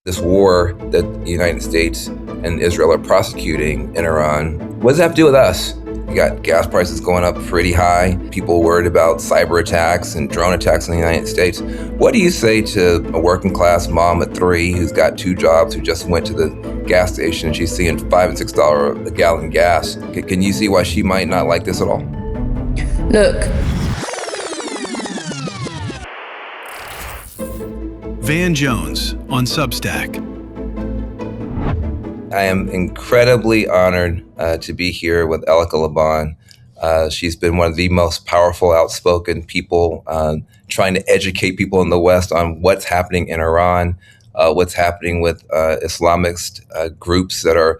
this war that the United States and Israel are prosecuting in Iran, what does that have to do with us? You got gas prices going up pretty high, people worried about cyber attacks and drone attacks in the United States. What do you say to a working class mom at 3 who's got 2 jobs, who just went to the gas station and she's seeing $5 and $6 a gallon gas? Can you see why she might not like this at all? Look. Van Jones on Substack. I am incredibly honored to be here with Elica Le Bon. She's been one of the most powerful, outspoken people trying to educate people in the West on what's happening in Iran, what's happening with Islamist groups that are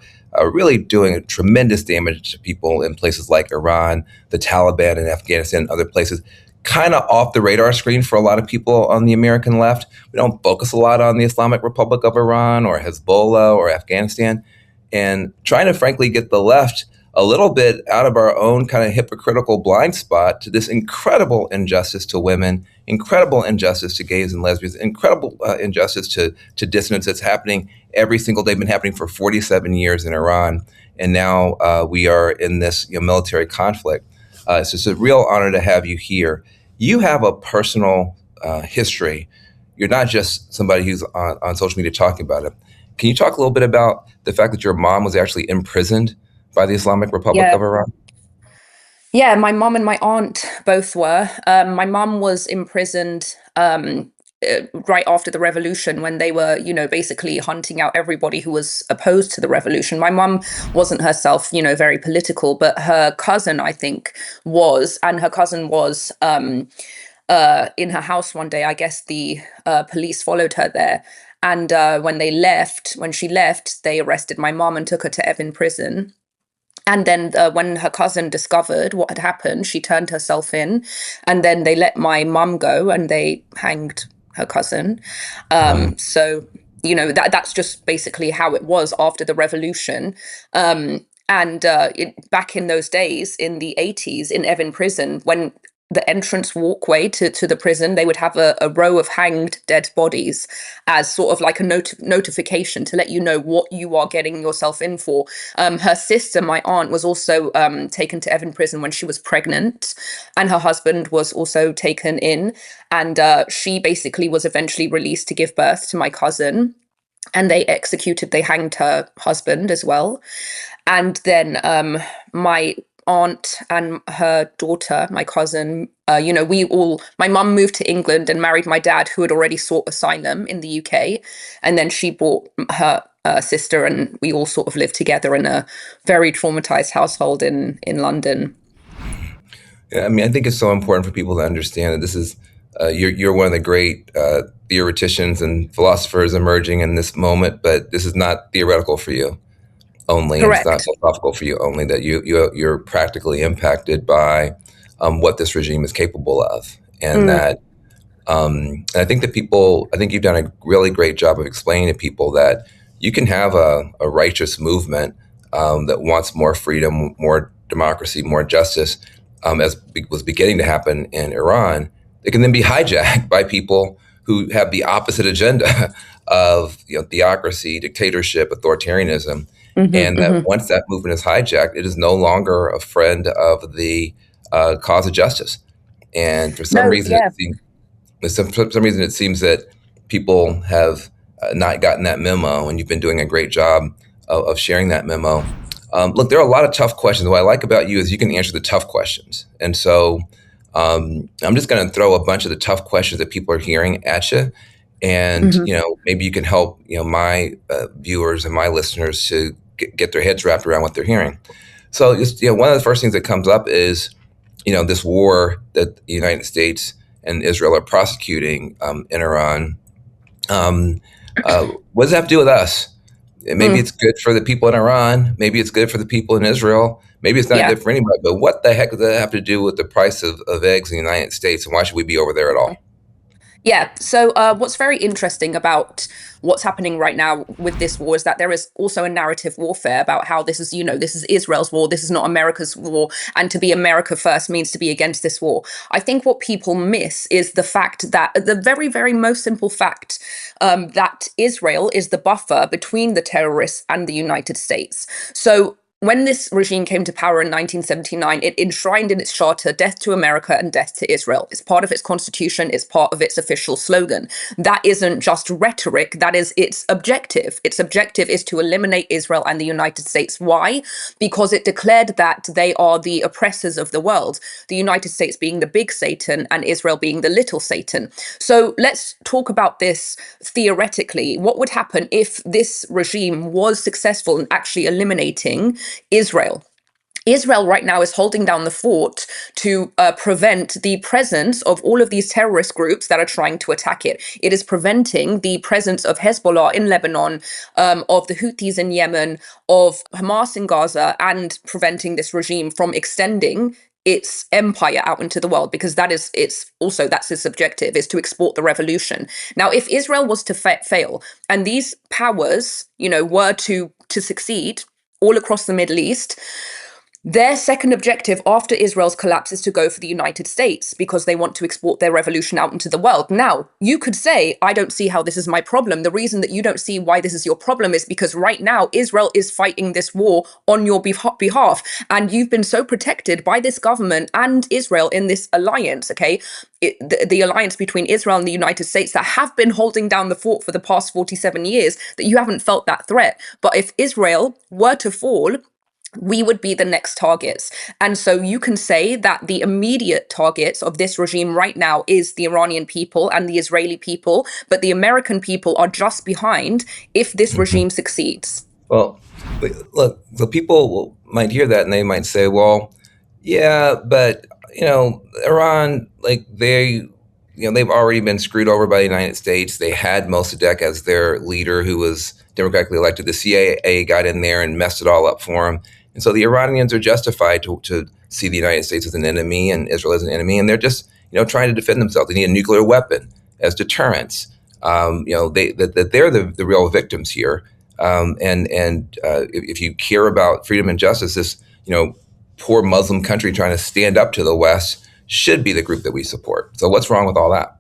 really doing tremendous damage to people in places like Iran, the Taliban in Afghanistan, and other places. Kind of off the radar screen for a lot of people on the American left. We don't focus a lot on the Islamic Republic of Iran or Hezbollah or Afghanistan, and trying to frankly get the left a little bit out of our own kind of hypocritical blind spot to this incredible injustice to women, incredible injustice to gays and lesbians, incredible injustice to dissidents that's happening every single day, been happening for 47 years in Iran. And now we are in this military conflict. So it's a real honor to have you here. You have a personal history. You're not just somebody who's on social media talking about it. Can you talk a little bit about the fact that your mom was actually imprisoned by the Islamic Republic of Iran? Yeah, my mom and my aunt both were. My mom was imprisoned right after the revolution, when they were, basically hunting out everybody who was opposed to the revolution. My mom wasn't herself, very political, but her cousin, I think, was, and her cousin was in her house one day. I guess the police followed her there. And when she left, they arrested my mom and took her to Evin prison. And then when her cousin discovered what had happened, she turned herself in, and then they let my mom go and they hanged her cousin. So, that's just basically how it was after the revolution. Back in those days, in the 80s, in Evin prison, when the entrance walkway to the prison, they would have a row of hanged dead bodies as sort of like a notification to let you know what you are getting yourself in for. Her sister, my aunt, was also taken to Evin prison when she was pregnant, and her husband was also taken in, and she basically was eventually released to give birth to my cousin, and they hanged her husband as well. And then my aunt and her daughter, my cousin, my mum moved to England and married my dad, who had already sought asylum in the UK. And then she brought her sister, and we all sort of lived together in a very traumatized household in London. Yeah, I think it's so important for people to understand that this is, you're one of the great theoreticians and philosophers emerging in this moment, but this is not theoretical for you only. Correct. It's not philosophical for you only, that you're practically impacted by what this regime is capable of. And that and I think you've done a really great job of explaining to people that you can have a righteous movement that wants more freedom, more democracy, more justice, as was beginning to happen in Iran. It can then be hijacked by people who have the opposite agenda of theocracy, dictatorship, authoritarianism. And that once that movement is hijacked, it is no longer a friend of the cause of justice. And for some reason, it seems that people have not gotten that memo, and you've been doing a great job of sharing that memo. Look, there are a lot of tough questions. What I like about you is you can answer the tough questions. And so I'm just going to throw a bunch of the tough questions that people are hearing at you. And, maybe you can help, my viewers and my listeners to get their heads wrapped around what they're hearing. So just, one of the first things that comes up is, this war that the United States and Israel are prosecuting in Iran. What does that have to do with us? Maybe it's good for the people in Iran. Maybe it's good for the people in Israel. Maybe it's not good for anybody. But what the heck does that have to do with the price of eggs in the United States? And why should we be over there at all? Yeah. So, what's very interesting about what's happening right now with this war is that there is also a narrative warfare about how this is, this is Israel's war. This is not America's war. And to be America first means to be against this war. I think what people miss is the fact that the very, very most simple fact that Israel is the buffer between the terrorists and the United States. So, when this regime came to power in 1979, it enshrined in its charter death to America and death to Israel. It's part of its constitution, it's part of its official slogan. That isn't just rhetoric, that is its objective. Its objective is to eliminate Israel and the United States. Why? Because it declared that they are the oppressors of the world, the United States being the big Satan and Israel being the little Satan. So let's talk about this theoretically. What would happen if this regime was successful in actually eliminating Israel? Israel right now is holding down the fort to prevent the presence of all of these terrorist groups that are trying to attack it. It is preventing the presence of Hezbollah in Lebanon, of the Houthis in Yemen, of Hamas in Gaza, and preventing this regime from extending its empire out into the world, because that's its objective, is to export the revolution. Now, if Israel was to fail and these powers, were to succeed all across the Middle East, their second objective after Israel's collapse is to go for the United States because they want to export their revolution out into the world. Now, you could say, I don't see how this is my problem. The reason that you don't see why this is your problem is because right now Israel is fighting this war on your behalf. And you've been so protected by this government and Israel in this alliance, okay? The alliance between Israel and the United States that have been holding down the fort for the past 47 years, that you haven't felt that threat. But if Israel were to fall, we would be the next targets. And so you can say that the immediate targets of this regime right now is the Iranian people and the Israeli people, but the American people are just behind if this regime succeeds. Well, look, the people might hear that and they might say, well, yeah, but, Iran, they've already been screwed over by the United States. They had Mossadegh as their leader, who was democratically elected. The CIA got in there and messed it all up for him. And so the Iranians are justified to see the United States as an enemy and Israel as an enemy. And they're just, trying to defend themselves. They need a nuclear weapon as deterrence. They're the real victims here. If you care about freedom and justice, this, poor Muslim country trying to stand up to the West should be the group that we support. So what's wrong with all that?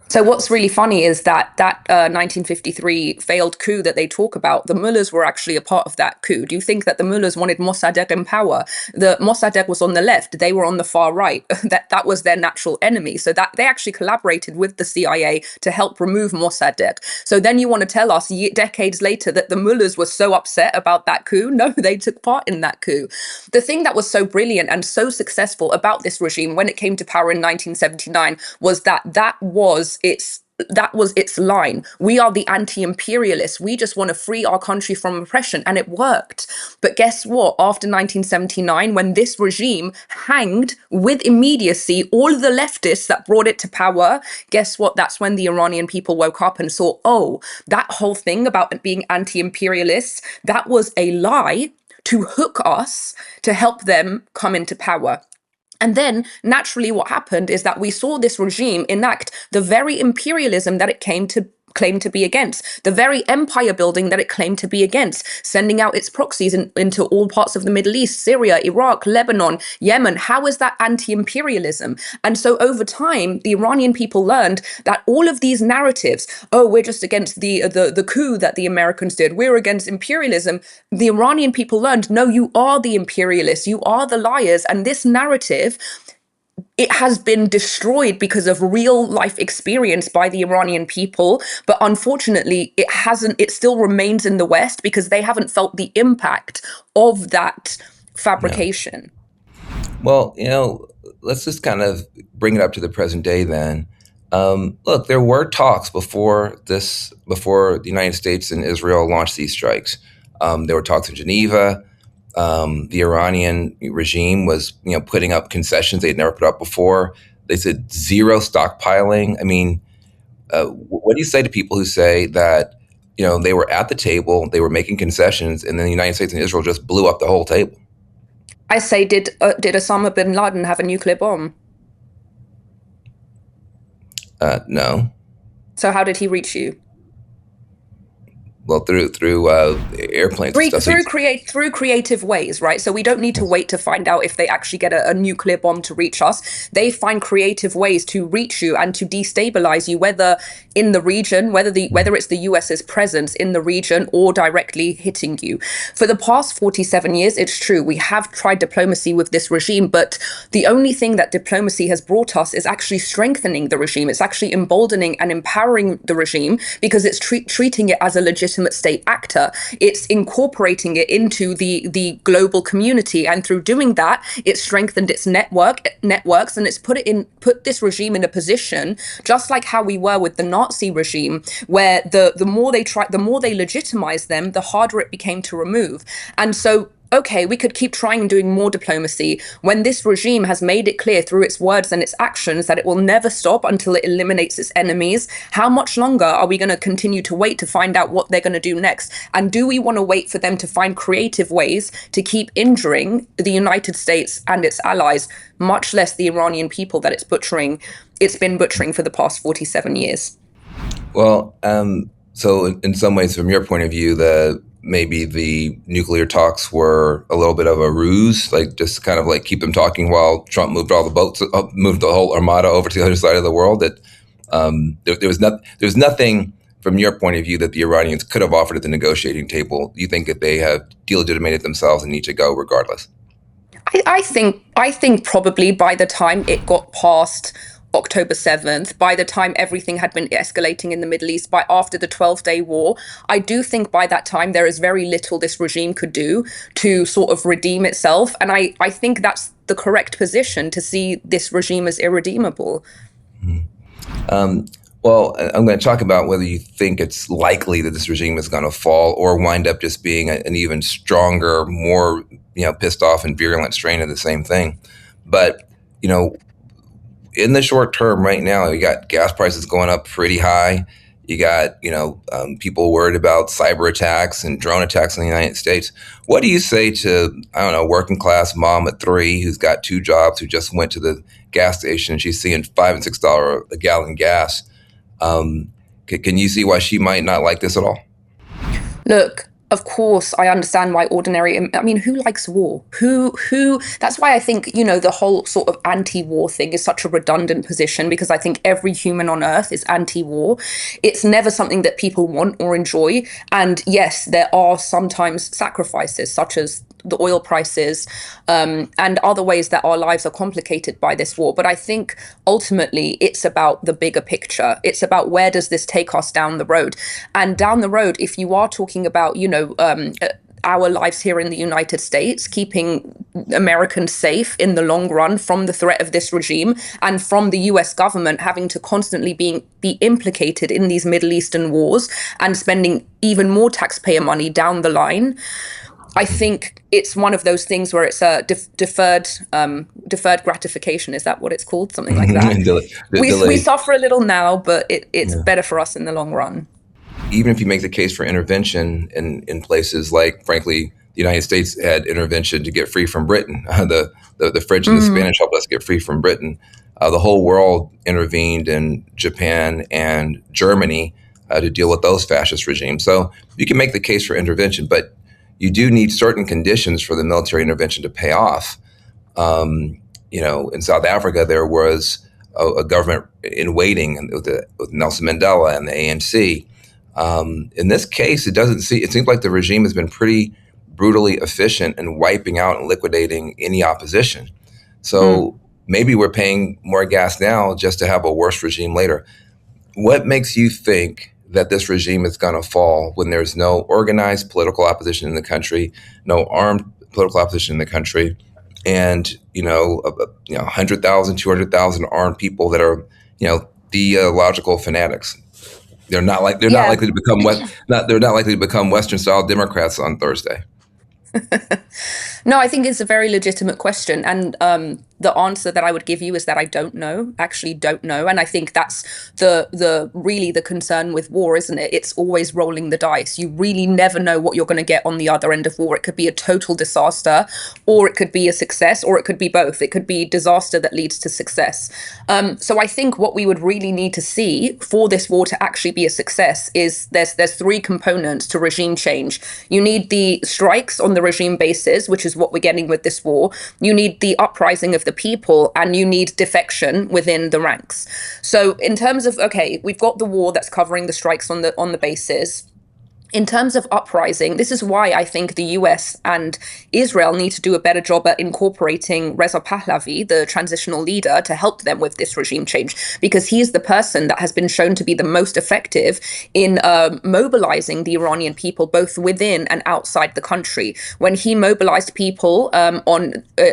So what's really funny is that 1953 failed coup that they talk about, the mullahs were actually a part of that coup. Do you think that the mullahs wanted Mossadegh in power? The Mossadegh was on the left, they were on the far right. that was their natural enemy. So that they actually collaborated with the CIA to help remove Mossadegh. So then you want to tell us decades later that the mullahs were so upset about that coup? No, they took part in that coup. The thing that was so brilliant and so successful about this regime when it came to power in 1979 was that was its line. We are the anti-imperialists. We just want to free our country from oppression. And it worked. But guess what? After 1979, when this regime hanged with immediacy all the leftists that brought it to power, guess what? That's when the Iranian people woke up and saw, oh, that whole thing about being anti-imperialists, that was a lie to hook us to help them come into power. And then, naturally, what happened is that we saw this regime enact the very imperialism that it claimed to be against, the very empire building that it claimed to be against, sending out its proxies into all parts of the Middle East, Syria, Iraq, Lebanon, Yemen. How is that anti-imperialism? And so over time, the Iranian people learned that all of these narratives, oh, we're just against the coup that the Americans did, we're against imperialism. The Iranian people learned, no, you are the imperialists, you are the liars. And this narrative, it has been destroyed because of real life experience by the Iranian people. But unfortunately, it still remains in the West because they haven't felt the impact of that fabrication. No. Well, let's just kind of bring it up to the present day then. Look, there were talks before the United States and Israel launched these strikes. There were talks in Geneva. The Iranian regime was, putting up concessions they'd never put up before. They said zero stockpiling. I mean, what do you say to people who say that, they were at the table, they were making concessions, and then the United States and Israel just blew up the whole table? I say, did Osama bin Laden have a nuclear bomb? No. So how did he reach you? Well, through airplanes and stuff. Through creative ways, right? So we don't need to wait to find out if they actually get a nuclear bomb to reach us. They find creative ways to reach you and to destabilize you, whether in the region, whether it's the US's presence in the region or directly hitting you. For the past 47 years, it's true, we have tried diplomacy with this regime, but the only thing that diplomacy has brought us is actually strengthening the regime. It's actually emboldening and empowering the regime because it's treating it as a legitimate state actor. It's incorporating it into the global community, and through doing that, it's strengthened its networks, and it's put this regime in a position just like how we were with the Nazi regime, where the more they legitimized them, the harder it became to remove. And so, okay, we could keep trying and doing more diplomacy when this regime has made it clear through its words and its actions that it will never stop until it eliminates its enemies. How much longer are we going to continue to wait to find out what they're going to do next? And do we want to wait for them to find creative ways to keep injuring the United States and its allies, much less the Iranian people that it's been butchering for the past 47 years? Well, so in some ways, from your point of view, maybe the nuclear talks were a little bit of a ruse, like just kind of like keep them talking while Trump moved all the boats, moved the whole armada over to the other side of the world. That there was nothing from your point of view that the Iranians could have offered at the negotiating table. You think that they have delegitimated themselves and need to go regardless? I think probably by the time it got past October 7th, by the time everything had been escalating in the Middle East, after the 12-day war, I do think by that time there is very little this regime could do to sort of redeem itself. And I think that's the correct position, to see this regime as irredeemable. Well, I'm going to talk about whether you think it's likely that this regime is going to fall or wind up just being an even stronger, more pissed off and virulent strain of the same thing. But, in the short term right now, you got gas prices going up pretty high. You got, people worried about cyber attacks and drone attacks in the United States. What do you say to, I don't know, working class mom at 3 who's got 2 jobs, who just went to the gas station and she's seeing $5 and $6 a gallon gas? Can you see why she might not like this at all? Look, of course, I understand why who likes war? That's why I think, the whole sort of anti-war thing is such a redundant position, because I think every human on earth is anti-war. It's never something that people want or enjoy. And yes, there are sometimes sacrifices, such as the oil prices, and other ways that our lives are complicated by this war. But I think ultimately it's about the bigger picture. It's about, where does this take us down the road? And down the road, if you are talking about, our lives here in the United States, keeping Americans safe in the long run from the threat of this regime, and from the US government having to constantly be implicated in these Middle Eastern wars and spending even more taxpayer money down the line, I think it's one of those things where it's a deferred gratification. Is that what it's called? Something like that. We suffer a little now, but it's better for us in the long run. Even if you make the case for intervention in places like, frankly, the United States had intervention to get free from Britain. The French and the Spanish helped us get free from Britain. The whole world intervened in Japan and Germany to deal with those fascist regimes. So you can make the case for intervention, but you do need certain conditions for the military intervention to pay off. In South Africa, there was a government in waiting with Nelson Mandela and the ANC. In this case, it seems like the regime has been pretty brutally efficient in wiping out and liquidating any opposition. So maybe we're paying more gas now just to have a worse regime later. What makes you think that this regime is going to fall when there's no organized political opposition in the country, no armed political opposition in the country, and 100,000, 200,000 armed people that are theological fanatics? They're not likely to become Western style Democrats on Thursday. No, I think it's a very legitimate question, and The answer that I would give you is that I don't know, actually don't know. And I think that's the really the concern with war, isn't it? It's always rolling the dice. You really never know what you're going to get on the other end of war. It could be a total disaster, or it could be a success, or it could be both. It could be disaster that leads to success. So I think what we would really need to see for this war to actually be a success is there's three components to regime change. You need the strikes on the regime bases, which is what we're getting with this war. You need the uprising of the people, and you need defection within the ranks. So in terms of, okay, we've got the war that's covering the strikes on the bases. In terms of uprising, this is why I think the US and Israel need to do a better job at incorporating Reza Pahlavi, the transitional leader, to help them with this regime change, because he is the person that has been shown to be the most effective in mobilizing the Iranian people, both within and outside the country. When he mobilized people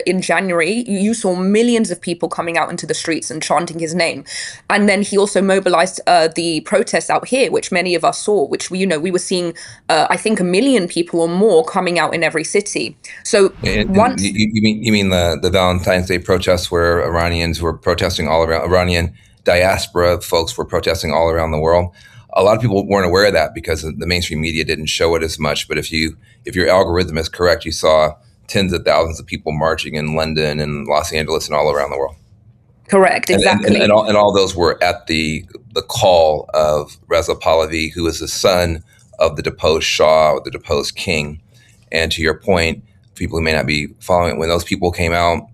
in January, you saw millions of people coming out into the streets and chanting his name. And then he also mobilized the protests out here, which many of us saw, which we were seeing I think 1 million people or more coming out in every city. So once you mean the Valentine's Day protests where Iranians were protesting all around, Iranian diaspora folks were protesting all around the world. A lot of people weren't aware of that because the mainstream media didn't show it as much. But if your algorithm is correct, you saw tens of thousands of people marching in London and Los Angeles and all around the world. Correct, exactly. And all those were at the call of Reza Pahlavi, who is the son of the deposed Shah, or the deposed king. And to your point, people who may not be following it, when those people came out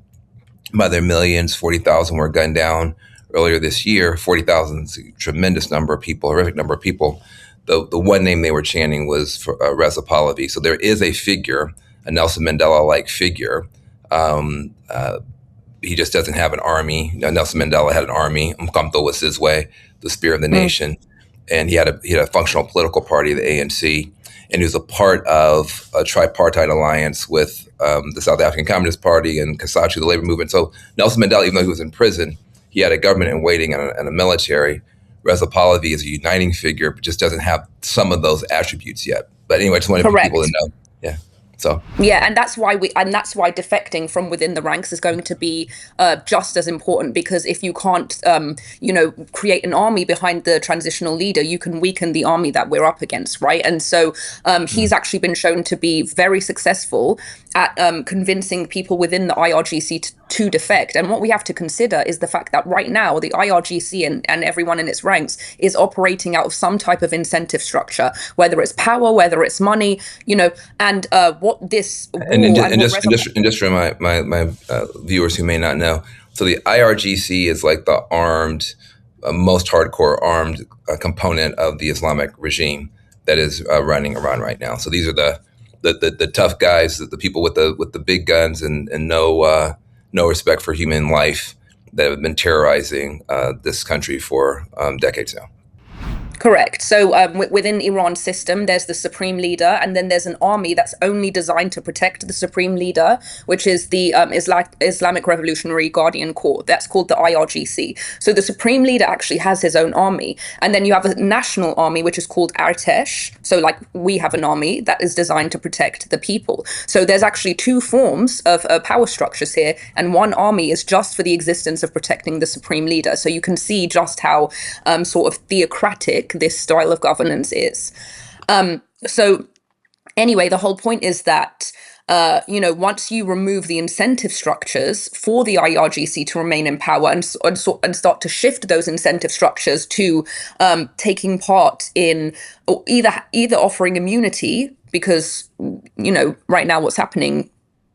by their millions, 40,000 were gunned down earlier this year. 40,000 is a tremendous number of people, horrific number of people. The one name they were chanting was for, Reza Pahlavi. So there is a figure, a Nelson Mandela-like figure. He just doesn't have an army. Nelson Mandela had an army. Umkhonto was his way, the spear of the nation. And he had a functional political party, the ANC, and he was a part of a tripartite alliance with the South African Communist Party and Kassachu, the labor movement. So Nelson Mandela, even though he was in prison, he had a government in waiting and a military. Reza Pahlavi is a uniting figure, but just doesn't have some of those attributes yet. But anyway, I just wanted people to know. Yeah. So yeah, and that's why defecting from within the ranks is going to be just as important, because if you can't, create an army behind the transitional leader, you can weaken the army that we're up against, right? And so he's actually been shown to be very successful at convincing people within the IRGC to defect. And what we have to consider is the fact that right now the IRGC and everyone in its ranks is operating out of some type of incentive structure, whether it's power, whether it's money, and what this war and just for my viewers who may not know, so the IRGC is like the armed, most hardcore armed component of the Islamic regime that is running Iran right now. So these are the tough guys, the people with the big guns and no respect for human life, that have been terrorizing this country for decades now. Correct. So within Iran's system, there's the supreme leader, and then there's an army that's only designed to protect the supreme leader, which is the Islamic Revolutionary Guardian Corps. That's called the IRGC. So the supreme leader actually has his own army. And then you have a national army, which is called Artesh. So like we have an army that is designed to protect the people. So there's actually two forms of power structures here, and one army is just for the existence of protecting the supreme leader. So you can see just how sort of theocratic this style of governance is. So anyway, the whole point is that once you remove the incentive structures for the IRGC to remain in power and start to shift those incentive structures to taking part in, or either offering immunity, because right now what's happening,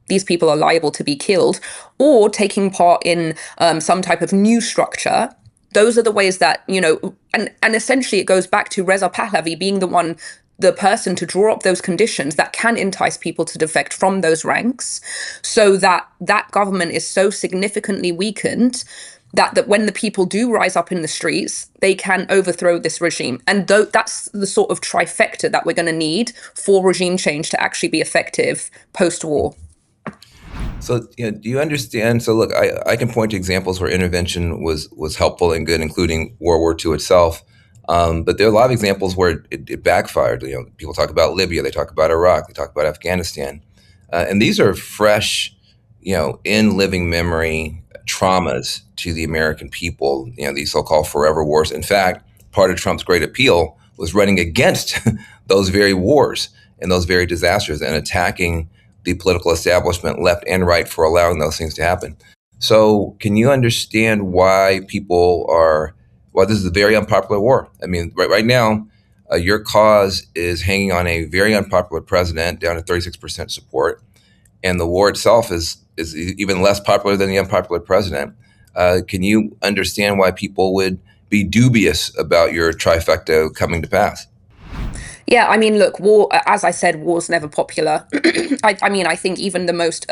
these people are liable to be killed, or taking part in some type of new structure. Those are the ways that, and essentially it goes back to Reza Pahlavi being the person to draw up those conditions that can entice people to defect from those ranks, so that that government is so significantly weakened that when the people do rise up in the streets, they can overthrow this regime. And that's the sort of trifecta that we're going to need for regime change to actually be effective post-war. So, do you understand? So, look, I can point to examples where intervention was helpful and good, including World War II itself. But there are a lot of examples where it backfired. People talk about Libya, they talk about Iraq, they talk about Afghanistan, and these are fresh, in living memory traumas to the American people, these so-called forever wars. In fact, part of Trump's great appeal was running against those very wars and those very disasters and attacking the political establishment left and right for allowing those things to happen. So can you understand why this is a very unpopular war? I mean, right now, your cause is hanging on a very unpopular president down to 36% support. And the war itself is even less popular than the unpopular president. Can you understand why people would be dubious about your trifecta coming to pass? Yeah, I mean, look, war, as I said, war's never popular. I think even the most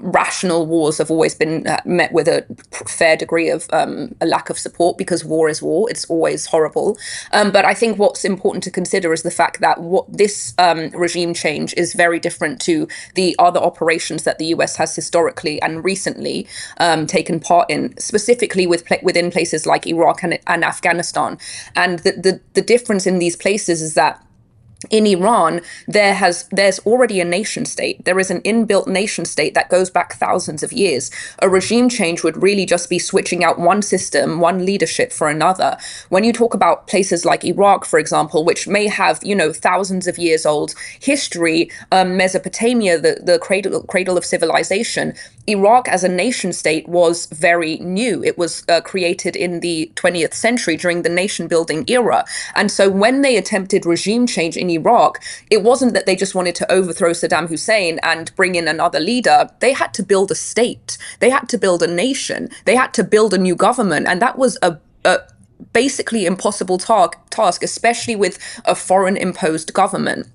rational wars have always been met with a fair degree of a lack of support, because war is war. It's always horrible. But I think what's important to consider is the fact that what this regime change is very different to the other operations that the US has historically and recently taken part in, specifically within places like Iraq and Afghanistan. And the difference in these places is that in Iran, there's already a nation state. There is an inbuilt nation state that goes back thousands of years. A regime change would really just be switching out one system, one leadership for another. When you talk about places like Iraq, for example, which may have, thousands of years old history, Mesopotamia, the cradle of civilization, Iraq as a nation state was very new. It was created in the 20th century during the nation building era. And so when they attempted regime change in Iraq, it wasn't that they just wanted to overthrow Saddam Hussein and bring in another leader. They had to build a state. They had to build a nation. They had to build a new government. And that was a basically impossible task, especially with a foreign imposed government.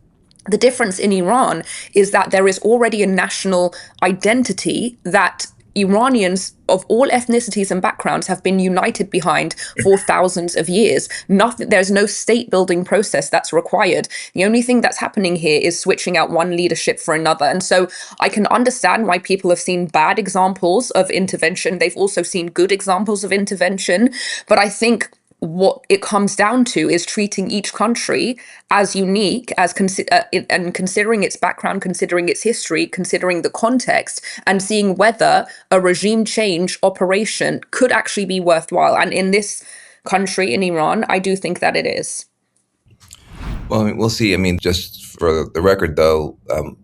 The difference in Iran is that there is already a national identity that Iranians of all ethnicities and backgrounds have been united behind for thousands of years. There's no state building process that's required. The only thing that's happening here is switching out one leadership for another. And so I can understand why people have seen bad examples of intervention. They've also seen good examples of intervention. But I think what it comes down to is treating each country as unique, and considering its background, considering its history, considering the context, and seeing whether a regime change operation could actually be worthwhile. And in this country, in Iran, I do think that it is. Well, we'll see. I mean, just for the record, though,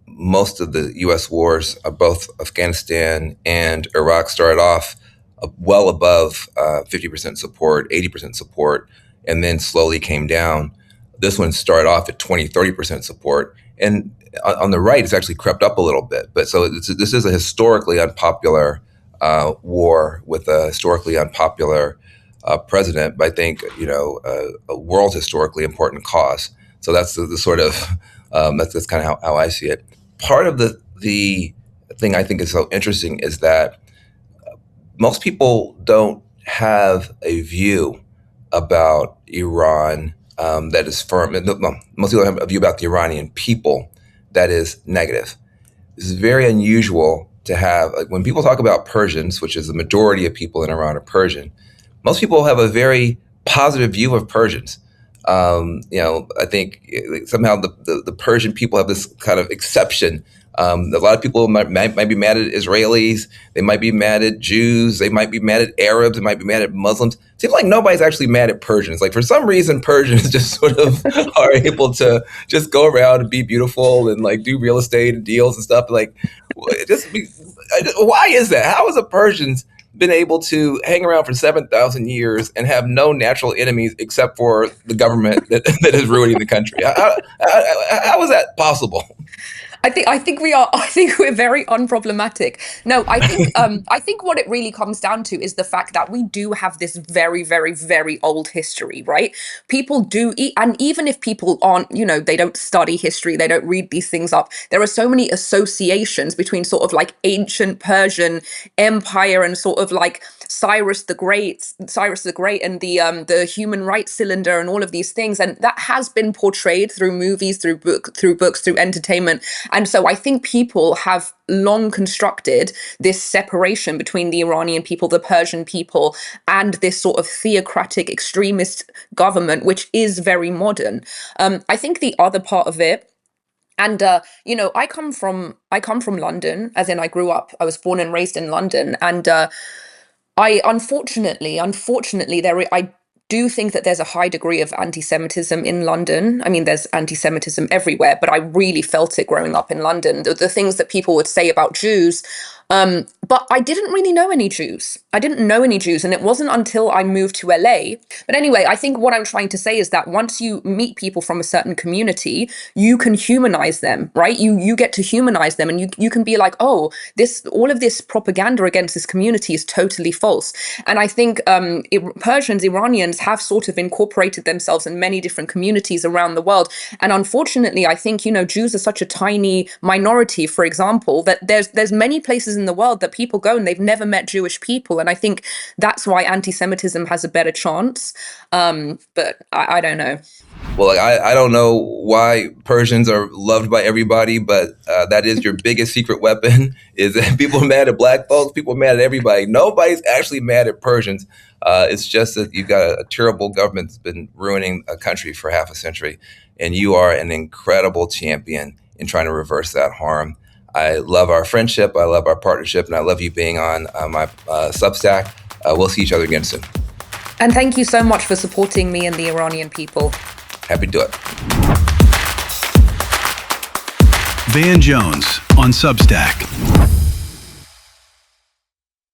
most of the U.S. wars, both Afghanistan and Iraq, started off well above 50% support, 80% support, and then slowly came down. This one started off at 20, 30% support. And on the right, it's actually crept up a little bit. But so this is a historically unpopular war with a historically unpopular president, but I think, a world historically important cause. So that's the sort of, that's kind of how I see it. Part of the thing I think is so interesting is that most people don't have a view about Iran that is firm. Most people have a view about the Iranian people that is negative. This is very unusual to have. Like, when people talk about Persians, which is the majority of people in Iran are Persian, most people have a very positive view of Persians. I think somehow the Persian people have this kind of exception. A lot of people might be mad at Israelis. They might be mad at Jews. They might be mad at Arabs. They might be mad at Muslims. It seems like nobody's actually mad at Persians. Like, for some reason, Persians just sort of are able to just go around and be beautiful and like do real estate and deals and stuff. Like, why is that? How is a Persians been able to hang around for 7,000 years and have no natural enemies except for the government that is ruining the country? How is that possible? I think we're very unproblematic. No, I think what it really comes down to is the fact that we do have this very, very, very old history, right? People do, and even if people aren't, they don't study history, they don't read these things up, there are so many associations between sort of like ancient Persian empire and sort of like Cyrus the Great and the human rights cylinder and all of these things. And that has been portrayed through movies, through books, through entertainment. And so I think people have long constructed this separation between the Iranian people, the Persian people, and this sort of theocratic extremist government, which is very modern. I think the other part of it And I come from London, as in I was born and raised in London, and I unfortunately, I do think that there's a high degree of anti-Semitism in London. I mean, there's anti-Semitism everywhere, but I really felt it growing up in London. The things that people would say about Jews. But I didn't really know any Jews. I didn't know any Jews, and it wasn't until I moved to LA. But anyway, I think what I'm trying to say is that once you meet people from a certain community, you can humanize them, right? You get to humanize them, and you can be like, oh, all of this propaganda against this community is totally false. And I think Persians, Iranians have sort of incorporated themselves in many different communities around the world. And unfortunately, I think, Jews are such a tiny minority, for example, that there's many places in the world that people go and they've never met Jewish people. And I think that's why anti-Semitism has a better chance. But I don't know. Well, I don't know why Persians are loved by everybody, but that is your biggest secret weapon, is that people are mad at black folks, people are mad at everybody. Nobody's actually mad at Persians. It's just that you've got a terrible government that's been ruining a country for half a century, and you are an incredible champion in trying to reverse that harm. I love our friendship, I love our partnership, and I love you being on my Substack. We'll see each other again soon. And thank you so much for supporting me and the Iranian people. Happy to do it. Van Jones on Substack.